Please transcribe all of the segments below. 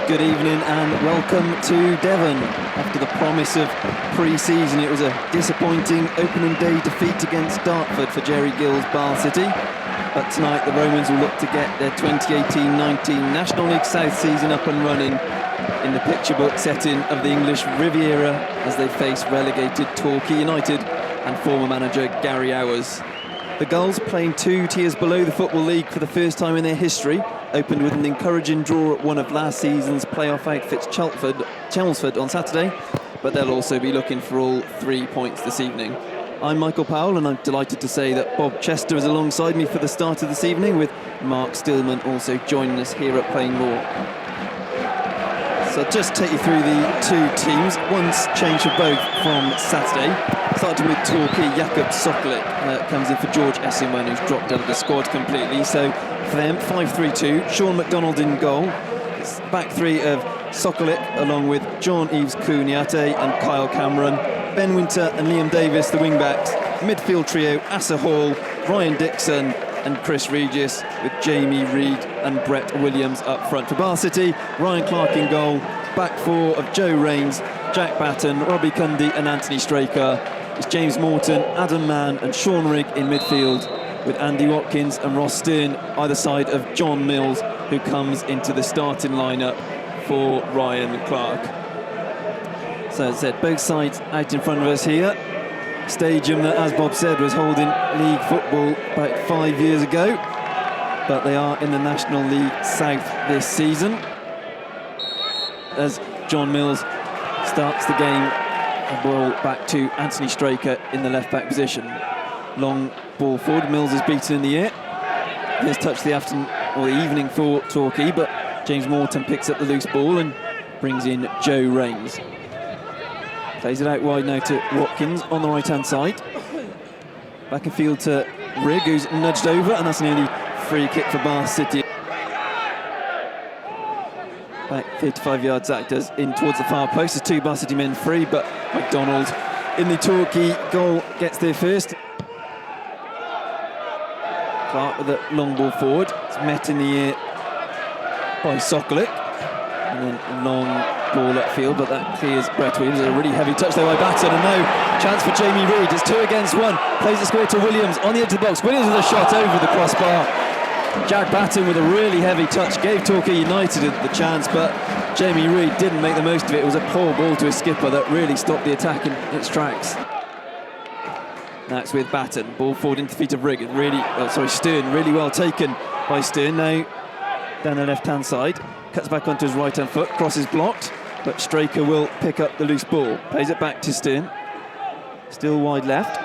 Good evening and welcome to Devon. After the promise of pre-season, it was a disappointing opening day defeat against Dartford for Jerry Gill's Bath City. But tonight the Romans will look to get their 2018-19 National League South season up and running in the picture book setting of the English Riviera as they face relegated Torquay United and former manager Gary Hours. The Gulls, playing 2 tiers below the Football League for the first time in their history, opened with an encouraging draw at one of last season's playoff outfits, Chelmsford, on Saturday, but they'll also be looking for all 3 points this evening. I'm Michael Powell, and I'm delighted to say that Bob Chester is alongside me for the start of this evening, with Mark Stillman also joining us here at Playing Law. So I'll just take you through the 2 teams. One's change for both from Saturday. Starting with Torquay, Jakub Sokolik comes in for George Essingman, who's dropped out of the squad completely. So for them, 5-3-2, Sean McDonald in goal. It's back 3 of Sokolik, along with John-Yves Kouniate and Kyle Cameron. Ben Winter and Liam Davis, the wing-backs. Midfield trio, Asa Hall, Ryan Dixon and Chris Regis, with Jamie Reid and Brett Williams up front for Bath City. Ryan Clark in goal. Back 4 of Joe Rains, Jack Batten, Robbie Cundy and Anthony Straker. It's James Morton, Adam Mann and Sean Rigg in midfield, with Andy Watkins and Ross Stern either side of John Mills, who comes into the starting lineup for Ryan Clark. So as I said, both sides out in front of us here. Stadium that, as Bob said, was holding league football about 5 years ago, but they are in the National League South this season. As John Mills starts the game, a ball back to Anthony Straker in the left-back position. Long ball forward, Mills is beaten in the air. Here's touch the afternoon or the evening for Torquay, but James Morton picks up the loose ball and brings in Joe Rains. Plays it out wide now to Watkins on the right-hand side. Back in field to Rigg, who's nudged over, and that's an early free kick for Bath City. Back 55 yards actors in towards the far post. There's 2 Bath City men free, but McDonald in the Torquay goal gets there first. Clark with a long ball forward. It's met in the air by Sokolik. And then long ball upfield, but that clears Brett Williams. A really heavy touch there by Batten, and no chance for Jamie Reid. It's 2 against 1. Plays the square to Williams on the edge of the box. Williams with a shot over the crossbar. Jack Batten with a really heavy touch gave Torquay United the chance, but Jamie Reid didn't make the most of it. It was a poor ball to his skipper that really stopped the attack in its tracks. That's with Batten. Ball forward into the feet of Rigg. Stern. Really well taken by Stern. Now down the left-hand side. Cuts back onto his right-hand foot. Crosses blocked, but Straker will pick up the loose ball. Plays it back to Stern. Still wide left.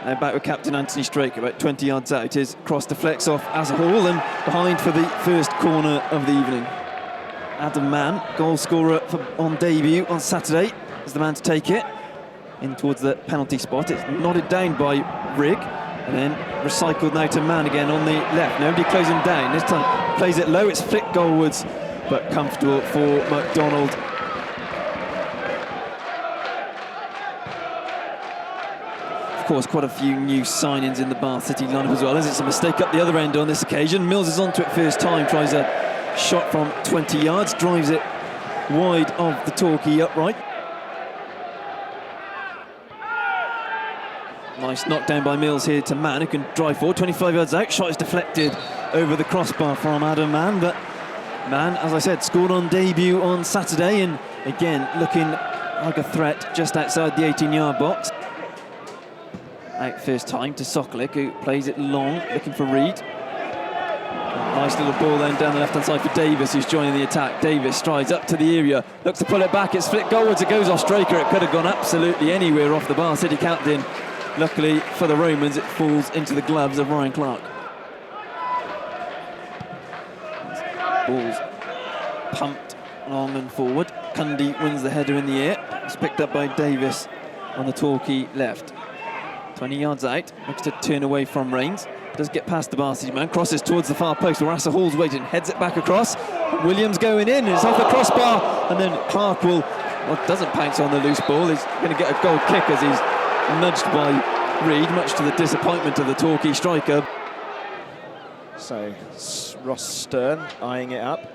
Now back with captain Anthony Straker, about 20 yards out. His cross deflects off as a Hall and behind for the first corner of the evening. Adam Mann, goal scorer on debut on Saturday, is the man to take it in towards the penalty spot. It's nodded down by Rigg and then recycled now to Mann again on the left. Nobody closing him down. This time plays it low. It's flicked goalwards, but comfortable for McDonald. Of course, quite a few new signings in the Bath City lineup as well, as it's a mistake up the other end on this occasion. Mills is onto it first time, tries a shot from 20 yards, drives it wide of the Torquay upright. Nice knockdown by Mills here to Mann, who can drive forward, 25 yards out. Shot is deflected over the crossbar from Adam Mann, but Mann, as I said, scored on debut on Saturday, and again looking like a threat just outside the 18-yard box. Out first time to Sokolik, who plays it long, looking for Reid. Nice little ball then down the left-hand side for Davis, who's joining the attack. Davis strides up to the area, looks to pull it back. It's flicked goalwards, it goes off Straker. It could have gone absolutely anywhere off the Bath City captain. Luckily for the Romans, it falls into the gloves of Ryan Clark. Ball's pumped long and forward. Cundy wins the header in the air. It's picked up by Davis on the Torquay left. 20 yards out, looks to turn away from Rains. Does get past the Bath City man, crosses towards the far post where Asa Hall's waiting, heads it back across. Williams going in, it's off the crossbar, and then Clark doesn't pounce on the loose ball. He's going to get a goal kick as he's nudged by Reid, much to the disappointment of the Torquay striker. So Ross Stern eyeing it up.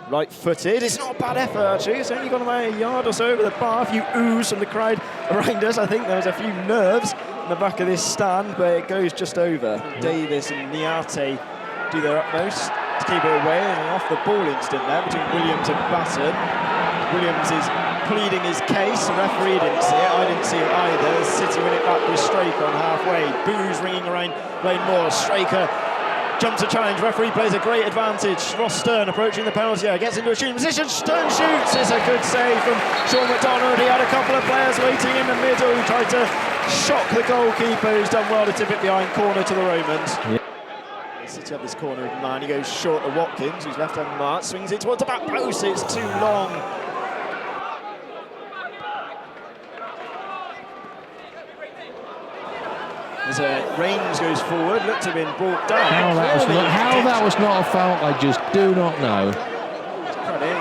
Right-footed. It's not a bad effort, actually. It's only gone about a yard or so over the bar. A few oohs from the crowd around us. I think there was a few nerves in the back of this stand, but it goes just over. Davis and Niate do their utmost to keep it away, and off the ball instant there between Williams and Batten. Williams is pleading his case. The referee didn't see it. I didn't see it either. City win it back with Straker on halfway. Boos ringing around Lane Moore. Straker jumps a challenge. Referee plays a great advantage. Ross Stern approaching the penalty area. Gets into a shooting position. Stern shoots. It's a good save from Sean McDonald. He had a couple of players waiting in the middle who tried to shock the goalkeeper, who's done well to tip it behind. Corner to the Romans. Yeah. City have this corner of man. He goes short of Watkins, who's left hand mark. Swings it towards the back post. It's too long. As Rains goes forward, looked to have been brought down. How that was not a foul, I just do not know.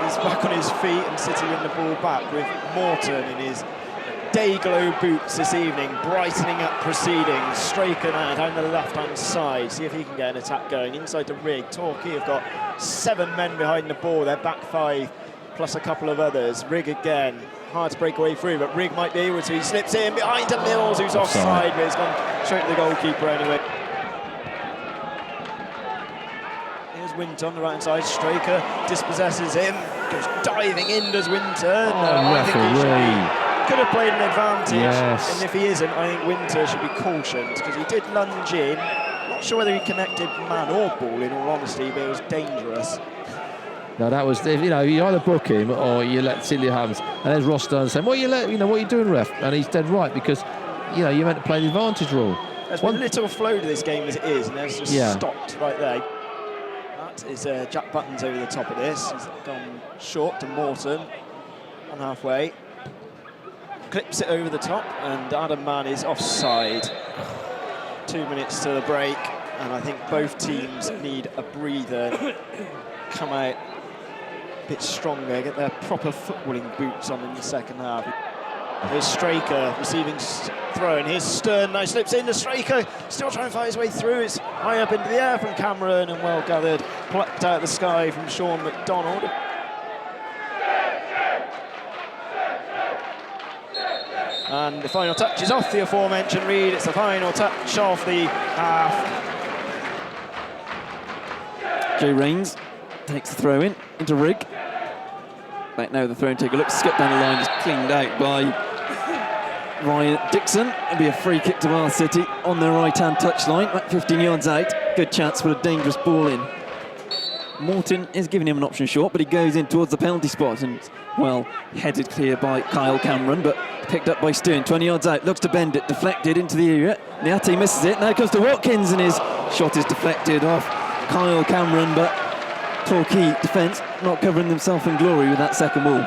He's back on his feet, and City win the ball back with Morton in his day-glow boots this evening, brightening up proceedings. Straker now down the left-hand side. See if he can get an attack going. Inside to Rig. Torquay have got 7 men behind the ball. They're back 5, plus a couple of others. Rig again. Hard to break away through, but Rig might be able to. He slips in behind to Mills, who's offside, but it's gone straight to the goalkeeper anyway. Here's Winter on the right-hand side. Straker dispossesses him. Goes diving in, does Winter. I think he could have played an advantage. Yes. And if he isn't, I think Winter should be cautioned, because he did lunge in. Not sure whether he connected man or ball, in all honesty, but it was dangerous. No, that was, you either book him or you let Celia Havens. And there's Ross Stern saying, what are you doing, ref? And he's dead right, because, you're meant to play the advantage rule. There's been little flow to this game as it is, and there's just stopped right there. That is Jack Buttons over the top of this. He's gone short to Morton on halfway. Clips it over the top, and Adam Mann is offside. 2 minutes to the break, and I think both teams need a breather. Come out a bit stronger, get their proper footballing boots on in the second half. Here's Straker receiving throw, and here's Stern now slips into Straker, still trying to fight his way through. It's high up into the air from Cameron, and well gathered, plucked out of the sky from Sean McDonald. And the final touch is off the aforementioned Reed. It's the final touch of the half. Joe Rains takes the throw in into Rig. Back now, the throw and take a look. Skip down the line, just cleaned out by Ryan Dixon. It'll be a free kick to our City on their right-hand touchline, about 15 yards out. Good chance for a dangerous ball in. Morton is giving him an option shot, but he goes in towards the penalty spot, and well headed clear by Kyle Cameron, but picked up by Stern. 20 yards out, looks to bend it, deflected into the area. Niate misses it. Now it comes to Watkins, and his shot is deflected off Kyle Cameron, but Torquay defence not covering themselves in glory with that second ball.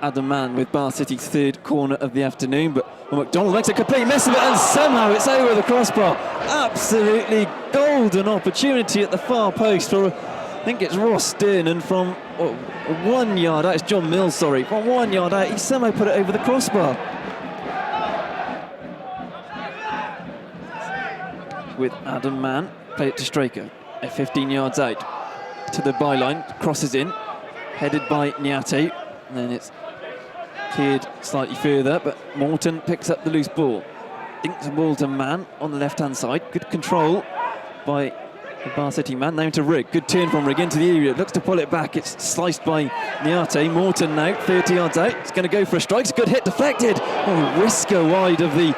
Adam Mann with Bar City's third corner of the afternoon, but McDonald makes a complete mess of it, and somehow it's over the crossbar. Absolutely golden opportunity at the far post for, I think it's Ross Stern, and from 1 yard out, it's John Mills, sorry, from 1 yard out, he somehow put it over the crossbar. With Adam Mann, play it to Straker at 15 yards out to the byline, crosses in, headed by Niate, and then it's cleared slightly further, but Morton picks up the loose ball. Dinks the ball to Mann on the left-hand side. Good control by the Bar City man. Now to Rig. Good turn from Rig into the area. Looks to pull it back. It's sliced by Niate. Morton now, 30 yards out. It's going to go for a strike. It's a good hit, deflected. Oh, whisker wide of the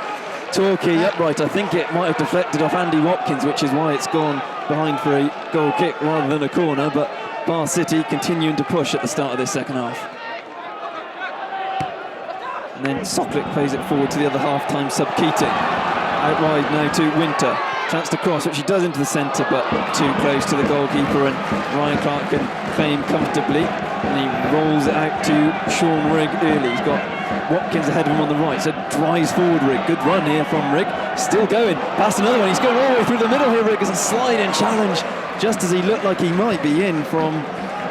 Torquay upright. I think it might have deflected off Andy Watkins, which is why it's gone behind for a goal kick rather than a corner, but Bar City continuing to push at the start of this second half. And then Soklik plays it forward to the other half-time sub Keating. Out wide now to Winter. Chance to cross, which he does into the centre, but too close to the goalkeeper, and Ryan Clark can claim comfortably. And he rolls it out to Sean Rigg early. He's got Watkins ahead of him on the right, so drives forward Rigg. Good run here from Rigg. Still going, past another one. He's going all the way through the middle here, Rigg, as a slide-in challenge, just as he looked like he might be in from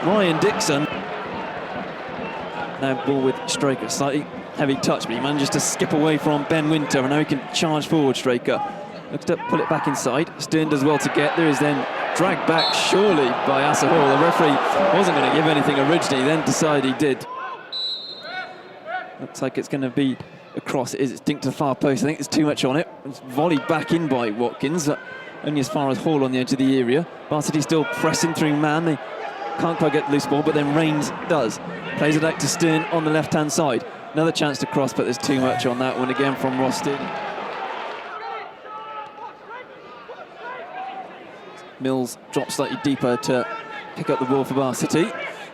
Ryan Dixon. Now ball with Straker, slightly heavy touch, but he manages to skip away from Ben Winter, and now he can charge forward, Straker. Looks to pull it back inside. Stern does well to get there. Is then dragged back surely by Asa Hall. The referee wasn't going to give anything originally, then decided he did. Looks like it's going to be a cross. It is. It's dinked to the far post. I think there's too much on it. It's volleyed back in by Watkins, only as far as Hall on the edge of the area. Varsity still pressing through man. They can't quite get the loose ball, but then Rains does. Plays it out to Stern on the left-hand side. Another chance to cross, but there's too much on that one again from Rostin. Mills drops slightly deeper to pick up the ball for Varsity.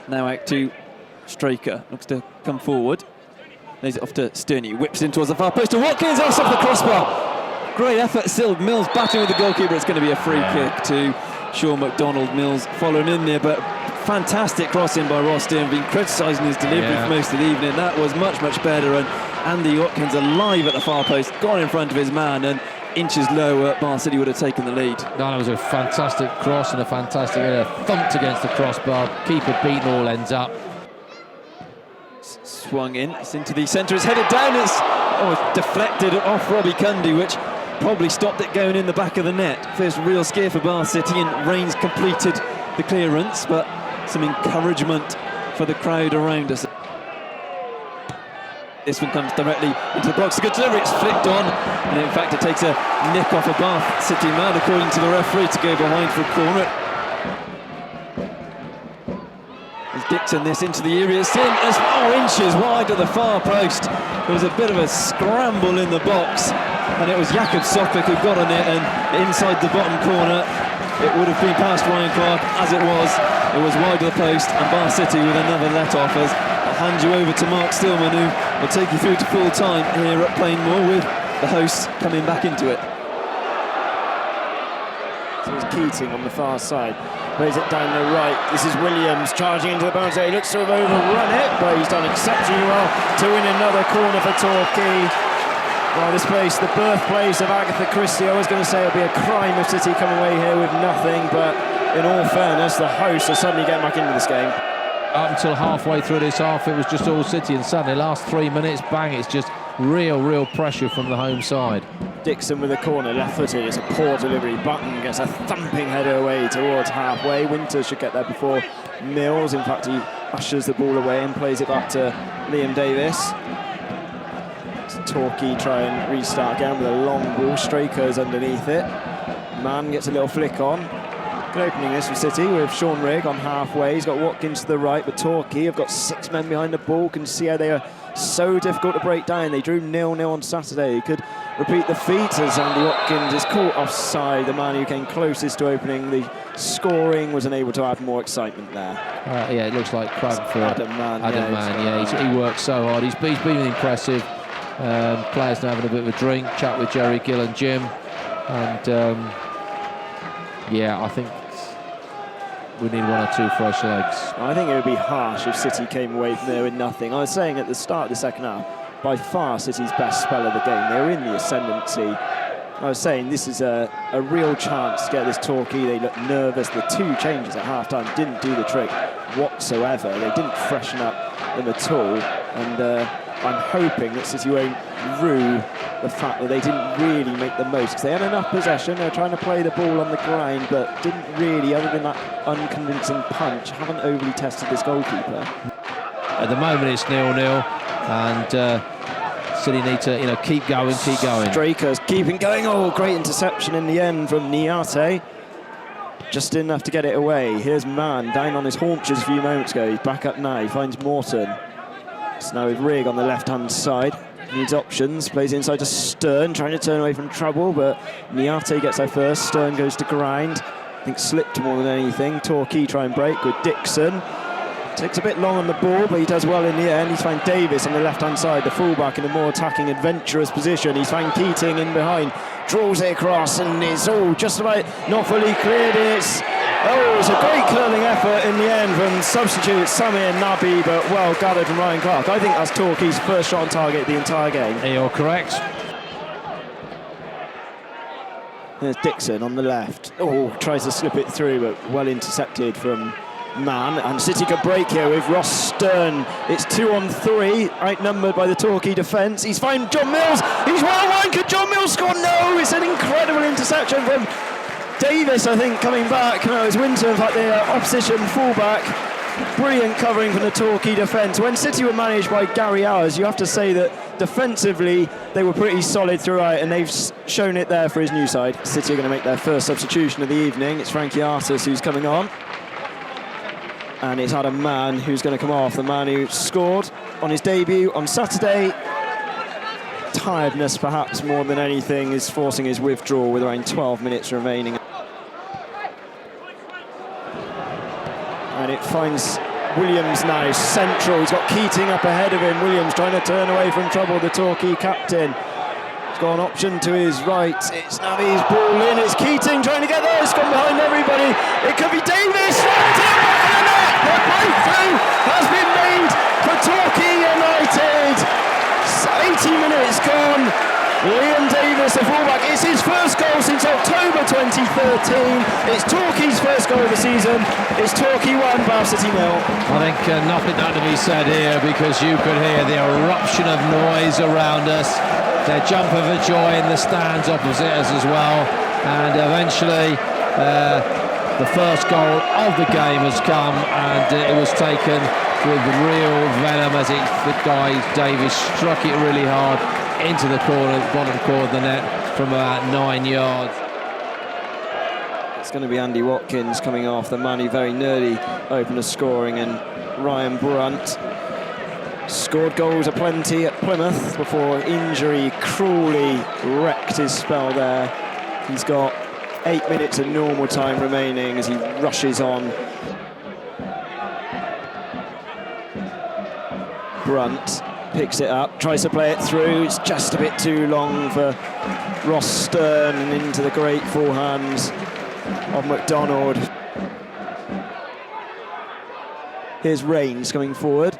Now out to Straker. Looks to come forward. Lays it off to Stern. He whips in towards the far post to Watkins. Off the crossbar. Great effort still. Mills battling with the goalkeeper. It's going to be a free kick to Sean McDonald. Mills following in there, but fantastic crossing by Rostin. Been criticising his delivery for most of the evening. That was much better. And Andy Watkins alive at the far post, gone in front of his man, and inches lower, Varsity would have taken the lead. No, that was a fantastic cross and a fantastic thumped against the crossbar. Keeper beaten all ends up. Swung in, it's into the centre, it's headed down, it's deflected off Robbie Cundy, which probably stopped it going in the back of the net. First real scare for Varsity, and Rains completed the clearance, but some encouragement for the crowd around us. This one comes directly into the box. A good delivery, it's flicked on, and in fact it takes a nick off a Bath City man, according to the referee, to go behind for a corner. As Dixon this into the area, it's in as 4 inches wide of the far post. There was a bit of a scramble in the box, and it was Jakob Sopik who got on it, and inside the bottom corner it would have been past Ryan Clark. As it was wide of the post, and Bath City with another let-off. As I'll hand you over to Mark Stillman, who will take you through to full time here at Plainmoor, with the hosts coming back into it. So it's Keating on the far side. Plays it down the right. This is Williams charging into the boundary. He looks to have overrun it, but he's done exceptionally well to win another corner for Torquay. Well, this place, the birthplace of Agatha Christie, I was going to say it would be a crime if City come away here with nothing, but in all fairness, the hosts are suddenly getting back into this game. Up until halfway through this half, it was just all City, and suddenly last 3 minutes, bang, it's just real pressure from the home side. Dixon with a corner, left-footed. It's a poor delivery. Button gets a thumping header away towards halfway. Winters should get there before Mills. In fact, he ushers the ball away and plays it back to Liam Davis. Torquay try and restart again with a long ball. Straker's underneath it. Mann gets a little flick on. Good opening this for City with Sean Rigg on halfway. He's got Watkins to the right, but Torquay have got 6 men behind the ball. Can see how they are so difficult to break down. They drew 0-0 on Saturday. He could repeat the feat as Andy Watkins is caught offside. The man who came closest to opening the scoring was unable to add more excitement there. Yeah, it looks like crap for Adam Mann. He worked so hard. He's been impressive. Players now having a bit of a drink, chat with Jerry Gill and Jim, and I think we need 1 or 2 fresh legs. I think it would be harsh if City came away from there with nothing. I was saying at the start of the second half, by far City's best spell of the game. They were in the ascendancy. I was saying this is a real chance to get this Torquay. They looked nervous. The 2 changes at half-time didn't do the trick whatsoever. They didn't freshen up them at all. And I'm hoping that City won't rue the fact that they didn't really make the most, because they had enough possession. They were trying to play the ball on the ground, but didn't really, other than that unconvincing punch, haven't overly tested this goalkeeper. At the moment it's 0-0, and City need to keep going. Straker's keeping going. Oh, great interception in the end from Niate. Just enough to get it away. Here's Mann down on his haunches a few moments ago. He's back up now. He finds Morton. So now with Rigg on the left-hand side. Needs options. Plays inside to Stern, trying to turn away from trouble, but Niate gets there first. Stern goes to ground. I think slipped more than anything. Torquay try and break with Dixon. Takes a bit long on the ball, but he does well in the end. He's found Davis on the left-hand side, the fullback, in a more attacking, adventurous position. He's found Keating in behind. Draws it across, and it's all just about not fully cleared. It's a great curling effort in the end from substitute Samir Nabi, but well gathered from Ryan Clark. I think that's Torquay's first shot on target the entire game. You're correct. There's Dixon on the left. Tries to slip it through, but well intercepted from Mann. And City could break here with Ross Stern. It's 2-on-3, outnumbered by the Torquay defence. He's found John Mills. He's well wide. Could John Mills score? No, it's an incredible interception interception from Davis, I think, coming back. No, it's Winter, in fact, the opposition fullback. Brilliant covering from the Torquay defence. When City were managed by Gary Hours, you have to say that defensively they were pretty solid throughout, and they've shown it there for his new side. City are going to make their first substitution of the evening. It's Frankie Artis who's coming on. And it's Adam Mann who's going to come off, the man who scored on his debut on Saturday. Tiredness, perhaps more than anything, is forcing his withdrawal with around 12 minutes remaining. And it finds Williams now central. He's got Keating up ahead of him. Williams trying to turn away from trouble, the Torquay captain. He's got an option to his right. It's Navi's ball in. It's Keating trying to get there. It's gone behind everybody. It could be Davis. The breakthrough has been made for Torquay United. 80 minutes gone. Liam Davis, the fullback, it's his first goal since October 2013. It's Torquay's first goal of the season. It's Torquay 1, Bath City 0. I think nothing to be said here, because you could hear the eruption of noise around us. The jump of a joy in the stands opposite us as well. And eventually the first goal of the game has come, and it was taken with real venom as the guy Davis struck it really hard into the corner, bottom corner of the net from about 9 yards. It's going to be Andy Watkins coming off, the man who very nearly opened the scoring, and Ryan Brunt scored goals aplenty at Plymouth before injury cruelly wrecked his spell there. He's got 8 minutes of normal time remaining as he rushes on. Brunt picks it up, tries to play it through. It's just a bit too long for Ross Stern, and into the grateful hands of McDonald. Here's Rains coming forward,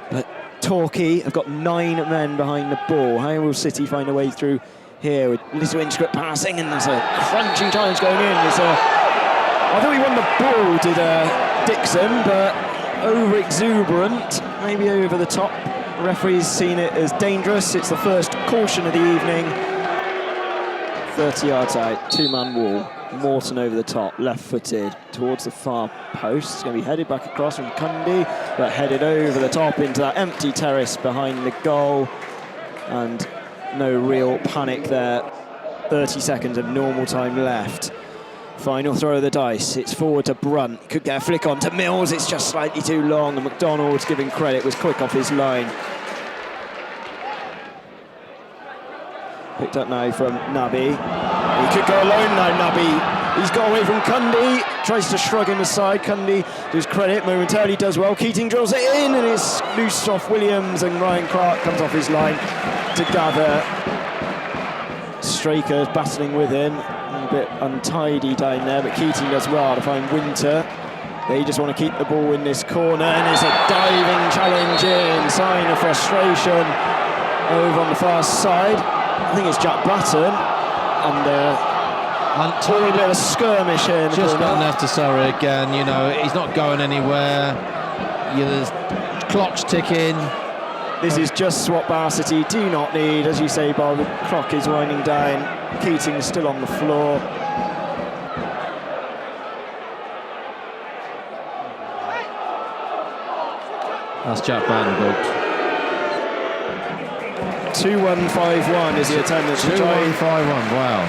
but Torquay have got 9 men behind the ball. How will City find a way through here with little intricate passing, and there's a crunching challenge going in. I thought he won the ball, did Dixon, but over exuberant, maybe over the top. The referee's seen it as dangerous. It's the first caution of the evening. 30 yards out, 2-man wall. Morton over the top, left-footed towards the far post. It's going to be headed back across from Cundy, but headed over the top into that empty terrace behind the goal. And no real panic there. 30 seconds of normal time left. Final throw of the dice. It's forward to Brunt. Could get a flick on to Mills. It's just slightly too long. And McDonald's, giving credit, was quick off his line. Picked up now from Nabi. He could go alone now, Nabi. He's got away from Cundy. Tries to shrug him aside. Cundy, to his credit, momentarily does well. Keating drills it in, and it's loose off Williams, and Ryan Clark comes off his line to gather. Straker's battling with him. A bit untidy down there, but Keating does well to find Winter. They just want to keep the ball in this corner, and it's a diving challenge in, sign of frustration over on the far side. I think it's Jack Button, and a bit of a skirmish here. Just unnecessary again, you know, he's not going anywhere. There's clock's ticking. This is just what Bath City do not need. As you say, Bob, the clock is winding down. Keating's still on the floor. That's Jack Vanderbilt. 2-1-5-1 is the attendance. 2-1-5-1, wow.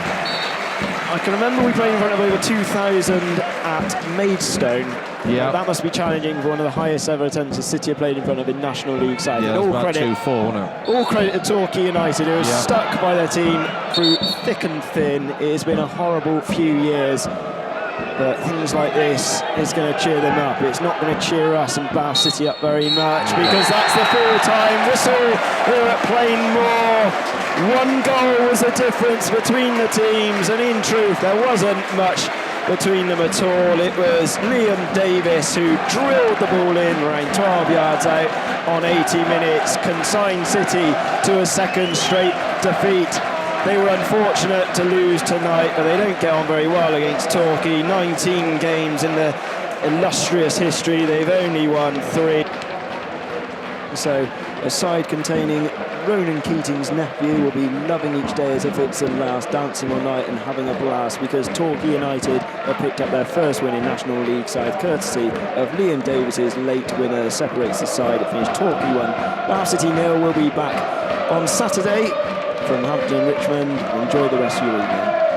I can remember we played in front of over 2,000 at Maidstone. Yeah, that must be challenging for one of the highest ever attendances City have played in front of in National League side. Yeah, all about credit, 2-4, wasn't it? All credit to Torquay United, who are stuck by their team through thick and thin. It has been a horrible few years, but things like this is going to cheer them up. It's not going to cheer us and Bath City up very much, because that's the full-time whistle here at Plainmoor. 1 goal was the difference between the teams, and in truth there wasn't much between them at all. It was Liam Davis who drilled the ball in around 12 yards out on 80 minutes, consigned City to a second straight defeat. They were unfortunate to lose tonight, but they don't get on very well against Torquay. 19 games in the illustrious history, they've only won 3. So a side containing Ronan Keating's nephew will be loving each day as if it's the last, dancing all night and having a blast, because Torquay United have picked up their first win in National League side, courtesy of Liam Davis's late winner that separates the side. It finished Torquay 1, Bath City 0. We'll be back on Saturday from Hampton and Richmond. Enjoy the rest of your evening.